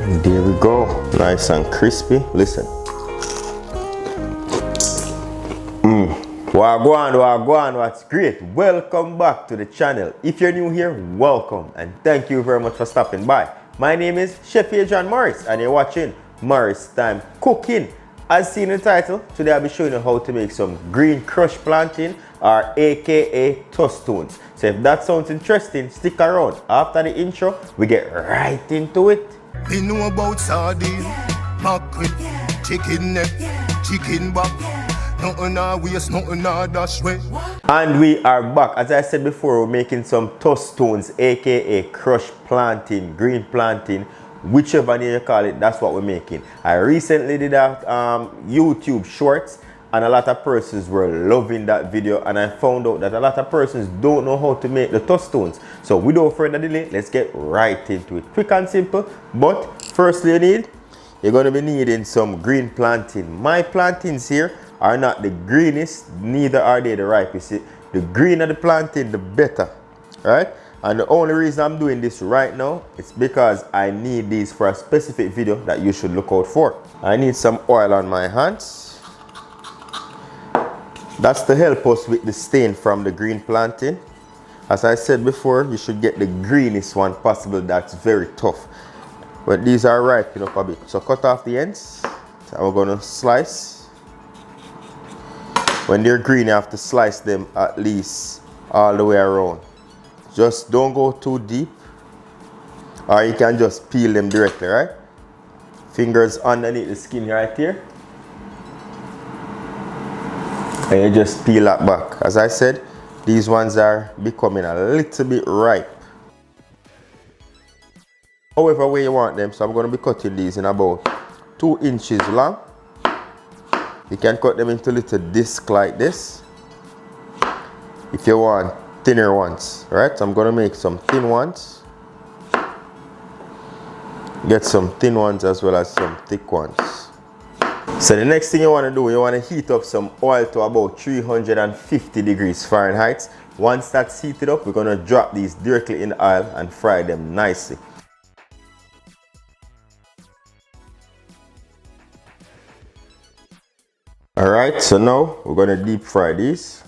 There we go, nice and crispy. Listen. Wagwan, what's great? Welcome back to the channel. If you're new here, welcome and thank you very much for stopping by. My name is Chef Adrian Morris and you're watching Morris Time Cooking. As seen in the title, today I'll be showing you how to make some green crushed plantain or aka tostoons. So if that sounds interesting, stick around. After the intro, we get right into it. We know about sardine, mackerel, chicken neck, chicken back. Nothing I waste, nothing I dash way. And we are back. As I said before, we're making some tostoons, aka crushed plantain, green plantain, whichever name you call it, that's what we're making. I recently did a YouTube shorts and a lot of persons were loving that video, and I found out that a lot of persons don't know how to make the tostoons. So without further delay, let's get right into it. Quick and simple, but firstly you're going to be needing some green plantain. My plantains here are not the greenest, neither are they the ripest. The greener the plantain, the better, right? And the only reason I'm doing this right now is because I need these for a specific video that you should look out for. I need some oil on my hands. That's to help us with the stain from the green plantain. As I said before, you should get the greenest one possible that's very tough. But these are ripening up a bit. So cut off the ends. And we're going to slice. When they're green, you have to slice them at least all the way around. Just don't go too deep, or you can just peel them directly, right? Fingers underneath the skin right here. And you just peel that back. As I said, these ones are becoming a little bit ripe. However way you want them, so I'm going to be cutting these in about 2 inches long. You can cut them into little discs like this if you want thinner ones, right? So I'm going to make some thin ones. Get some thin ones as well as some thick ones. So the next thing you want to do, you want to heat up some oil to about 350 degrees Fahrenheit. Once that's heated up, we're going to drop these directly in the oil and fry them nicely. Alright, so now we're going to deep fry these.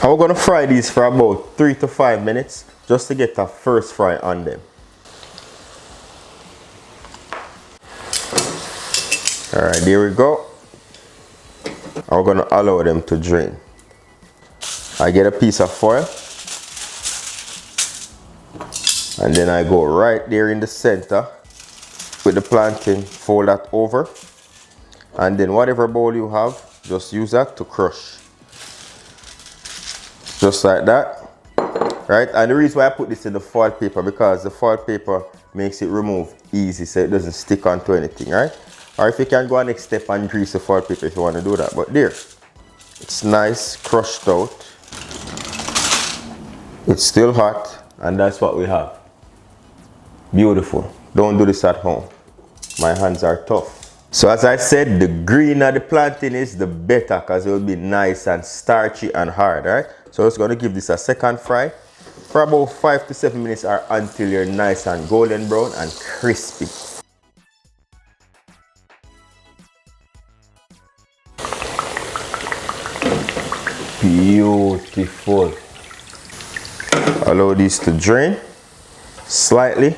And we're going to fry these for about 3 to 5 minutes just to get a first fry on them. Alright, there we go. And we're going to allow them to drain. I get a piece of foil. And then I go right there in the center with the plantain, fold that over. And then whatever bowl you have, just use that to crush. Just like that. Right? And the reason why I put this in the foil paper, because the foil paper makes it remove easy so it doesn't stick onto anything, right? Or if you can go a next step and grease the foil paper if you want to do that. But there, it's nice, crushed out. It's still hot, and that's what we have. Beautiful. Don't do this at home. My hands are tough. So as I said, the greener the plantain is, the better, because it will be nice and starchy and hard, right? So I'm just going to give this a second fry for about 5 to 7 minutes or until you're nice and golden brown and crispy. Beautiful. Allow these to drain slightly,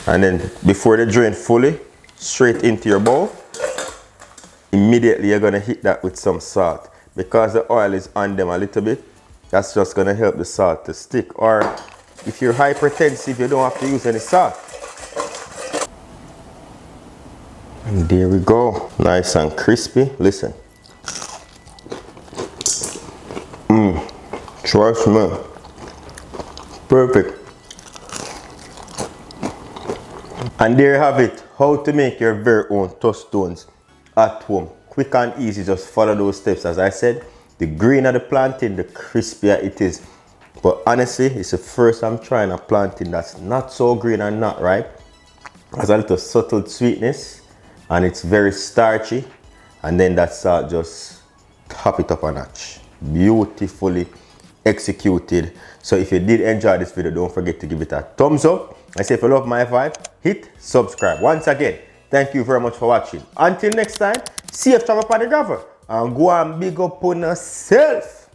and then before they drain fully, straight into your bowl. Immediately you're going to hit that with some salt. Because the oil is on them a little bit, that's just going to help the salt to stick. Or if you're hypertensive, you don't have to use any salt. And there we go, nice and crispy. Listen. Trust me. Perfect. And there you have it, how to make your very own tostoons at home. Quick and easy, just follow those steps. As I said, the greener the plantain, the crispier it is. But honestly, it's the first I'm trying a plantain that's not so green and not ripe. Has a little subtle sweetness and it's very starchy. And then that salt just top it up a notch. Beautifully executed. So if you did enjoy this video, don't forget to give it a thumbs up. I say if you love my vibe, hit subscribe. Once again, thank you very much for watching. Until next time, safe travel upon the gravel and go and big up on yourself.